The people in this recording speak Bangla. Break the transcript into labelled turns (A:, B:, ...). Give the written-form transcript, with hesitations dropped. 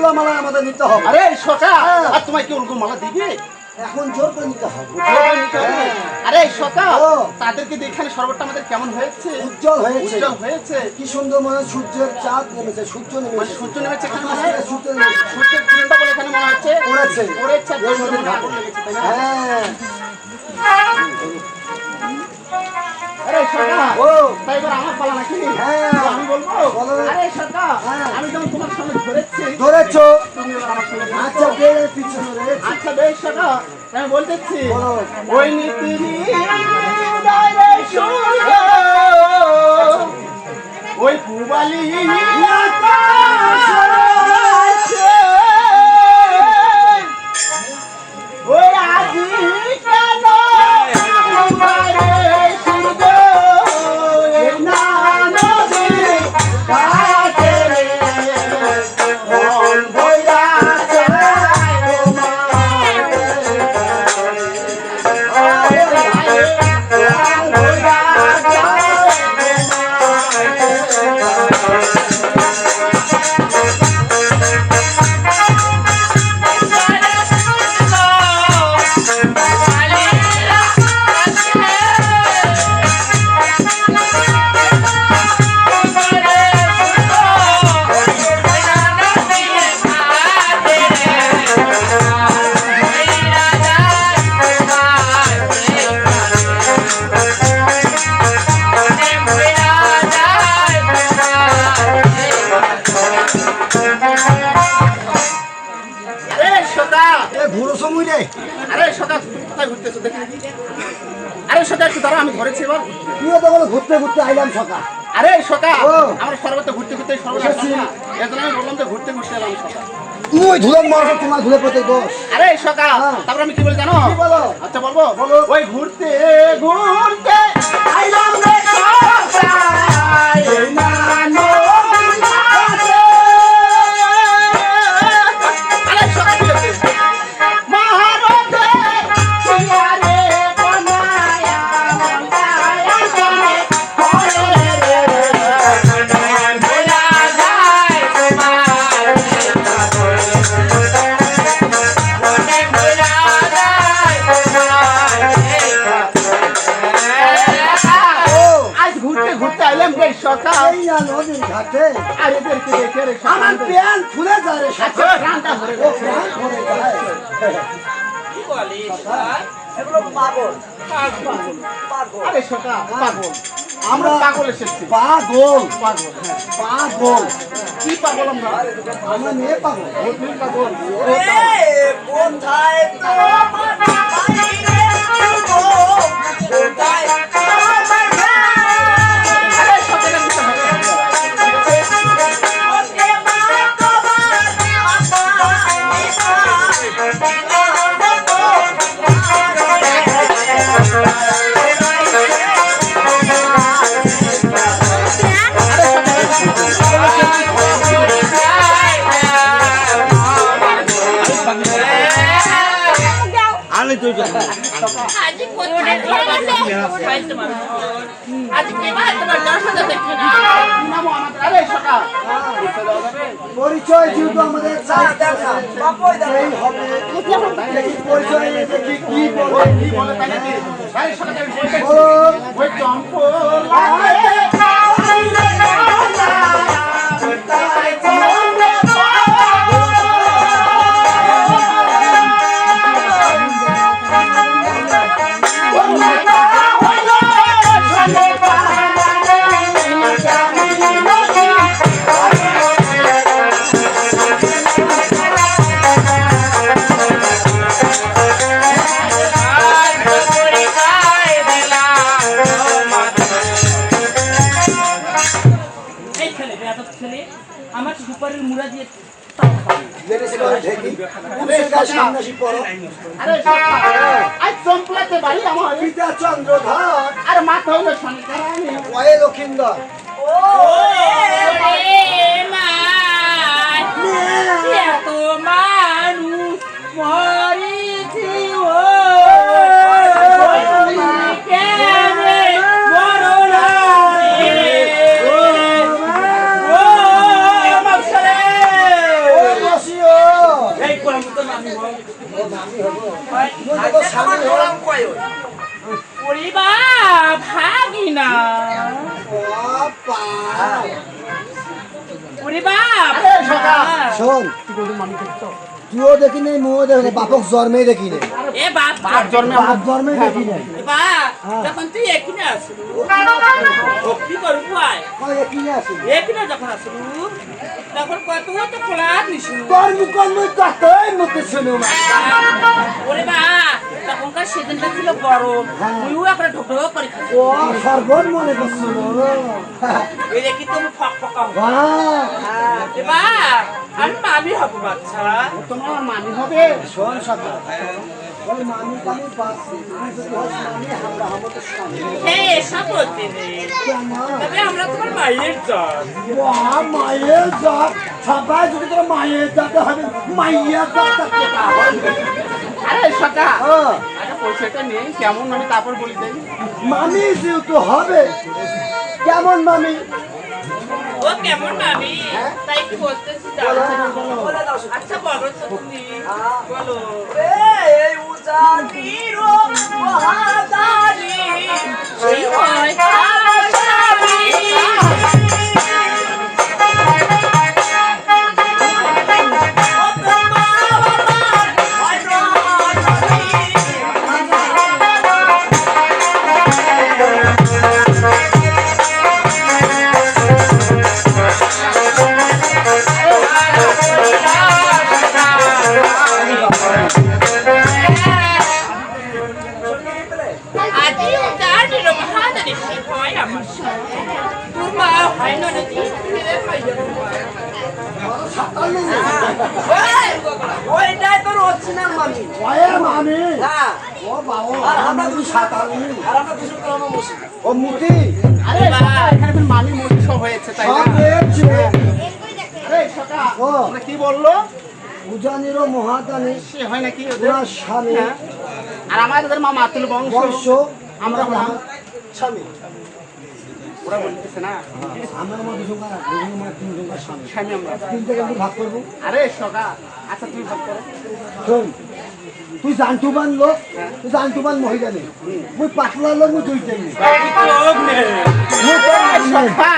A: ফুলগুলো মালা আমাদের নিতে হবে।
B: আরে সকা, আর তোমায় কি ওরকম মালা দিবে?
A: এখন জোর করে নিতে হবে।
B: আরে সকা, তাদেরকে দেখালে শরবতটা আমাদের কেমন হয়েছে?
A: উজ্জ্বল হয়েছে,
B: উজ্জ্বল হয়েছে।
A: কি সুন্দর মনে হয় সূর্যের চাঁদ নেমেছে, সূর্য নেমেছে,
B: সূর্য নেমেছে এখানে,
A: সূর্য নেমেছে,
B: সূর্যের কিরণটা বলে এখানে মনে হচ্ছে
A: পড়েছে,
B: পড়েছে, আগুন লেগেছে, তাই না?
A: হ্যাঁ।
B: আরে সকা,
A: ও
B: তাই এবার আমার পালা নাকি?
A: হ্যাঁ,
B: আমি বলবো।
A: বলো।
B: আরে সকা,
A: হ্যাঁ।
B: আমি যখন তোমার সঙ্গে ধরেছি,
A: ধরেছো,
B: তুমি এবার আমার সঙ্গে ধরেছো।
A: আচ্ছা বেড়ে পিছনে রয়েছে,
B: আচ্ছা বেশ সকা, আমি বলতেছি
A: বলো।
B: ওই নীতি রে সূর্য, ওই পুবালি আকাশে, ওই আজি কেন রে সূর্য, এই না নদী ঘাটে রে, মন ভইরাছে
A: ঘুরো সময় রে।
B: আরে সকাল কোথায় ঘুরতেছো দেখি নাকি? আরে সকাল একটু দাঁড়া, আমি ধরেছি এবার।
A: তুইও তো বলো ঘুরতে ঘুরতে আইলাম সকাল।
B: আরে সকাল,
A: ও।
B: আমরা সর্বত্র ঘুরতে ঘুরতে সর্বত্র
A: এসেছি।
B: এর জন্য আমি বললাম যে ঘুরতে ঘুরতে এলাম সকাল।
A: তুই ধুলে মারো, তোমার ধুলে পড়তে দোষ।
B: আরে সকাল,
A: হ্যাঁ।
B: তারপর আমি কি বলি জানো?
A: কি বলো?
B: আচ্ছা বলবো।
A: বলো।
B: ওই ঘুরতে ঘুরতে আইলাম রে সকাল, এই না নদীর ঘাটে। আরে সকাল কি হচ্ছে? মহারথে সিয়ারে বনায়া বনায়া করে করে রে, মন ভোলা যায় তোমার, মনে ভোলা যায় তোমার।
A: ও
B: আজ ঘুরতে ঘুরতে আইলাম রে সকাল,
A: এই না নদীর ঘাটে
B: আর এদেরকে দেখে রে
A: আমার
B: সকাল।
A: প্যান খুলে যায় রে
B: আচ্ছা
A: সকাল।
B: প্রাণটা ভরে
A: ও
B: গেছে।
A: প্রাণ ভরে যায়। এগুলো পাগল, পাগল।
B: আরে সকাল পাগল,
A: আমরা
B: আমরা পাগল এসেছি।
A: পাগল,
B: পাগল, হ্যাঁ।
A: পাগল।
B: কি পাগল আমরা?
A: আমরা মেয়ে পাগল।
B: ও তুমি পাগল।
A: কোথায়
B: আরে সকালের দিকে হবে।
C: আমি তো
B: আরে সকাল,
A: পরিচয় যেহেতু আমাদের চাই, এই হবে। দেখি পরিচয়, দেখি কি বলে।
B: কি বলে তাই নাকি? আরে সকাল আমি বলতেছি,
A: বলো।
B: ওই চম্পলায়
D: আমার সুপারের মুড়া দিয়ে
A: দেখি পুলিশের গায়ে সন্ন্যাসী পড়ো।
B: আরে সকাল, আজ চম্পলাতে বাড়ি আমার,
A: পিতা চন্দ্রধর,
B: আর মাথা হলো শনিকারানি।
A: ওয়ে লক্ষিন্দর।
D: এত মানুষ মরিছি ও কেনে মরলা ও মাসরে
A: ও বসিও তো স্বামী হলাম কয় ওই
D: ওরে বা ভাগিনা
A: বাবা
D: ওরে বা
C: শোন তুইও দেখি নাই ময়ও দেখি নাই বাপক জন্মেই দেখি নাই
D: এ বাপ
B: বাপ জন্মে
C: বাপ জন্মেই দেখি নাই
D: বা যখন তুই এখানে আসলু কি করবো আয়
C: কয় একিনে আসিল
D: এখানে যখন আসলু তখন কত তো খোলা নিশু
C: তোর মুখের মুখ কতই মুখে শুনো
D: ওরে বা তখনকার সেদিনটা ছিল গরম তুইও একটা ঢোক ঢোক করে খাচ্ছিস
C: ও সর্বন মনে করছিল
D: এই দেখি তুমি ফক ফকা
C: বাহ
D: আমি মামি হবো বাচ্চা
B: তোমার মামি হবে
C: শোন সকা ওই মামি কামি পাচ্ছি তুই যদি হস মামি আমরা হবো তো স্বামী
D: হে এসব বলতে নেই তবে আমরা তোমার মায়ের জাত
C: বাহ মায়ের জাত সবাই যদি তোর মায়ের জাতে হবে মাইয়ার জাত
B: আরে সকা
C: হ্যাঁ
B: আরে পয়সাটা নেই কেমন আমি তারপর বলি দেই
C: মামি যেহেতু হবে কেমন মামি
D: ও কেমন মামি তাই কি বলতেছি জানো? আচ্ছা বলো তো তুমি বলো
A: এই উজানির মহাদানি
D: এই হয় আশারি। আজি উজানির মহাদানি কি হয় আমার সাথে? তোর মা হয় না নাকি? ছেলে হয় না।
A: ওইটাই তোর অরিজিনাল মামি
C: ওয়ে মামি
A: হ্যাঁ
C: ও বাবা
A: আর আমরা
C: আমি
A: দুজন
C: সাঁতারি
A: আর আমরা দুজন তো আমার মুসি
C: ও মুটি
B: আরে সকা এখানে ফির মামি মুড়ি সব হয়েছে তাই
C: সব
B: না
C: পেয়েছে
B: আরে সকা
C: ও
B: ওরা কি বললো
C: উজানিরও মহাদানি
B: সে হয় নাকি ওদের
C: ওনার স্বামী
B: হ্যাঁ। আর আমাদের মা মাতুল বংশ
C: বংশ
B: আমরা হলাম
C: স্বামী
B: ওরা বলতেছে না
C: আমরা আমার দুজন আমার তিনজন স্বামী
B: স্বামী আমরা
C: তিনটা কিন্তু ভাগ করবো
B: আরে সকা আচ্ছা তুমি ভাব করো
C: শোন তুই জানতুবান লোক তুই জানতুবান মহিলা নেই মুই পাতলা লোক মুই দুইটাই নেই
D: কি লোক নেই।
C: মুই তোর নাম নেই।
B: সকা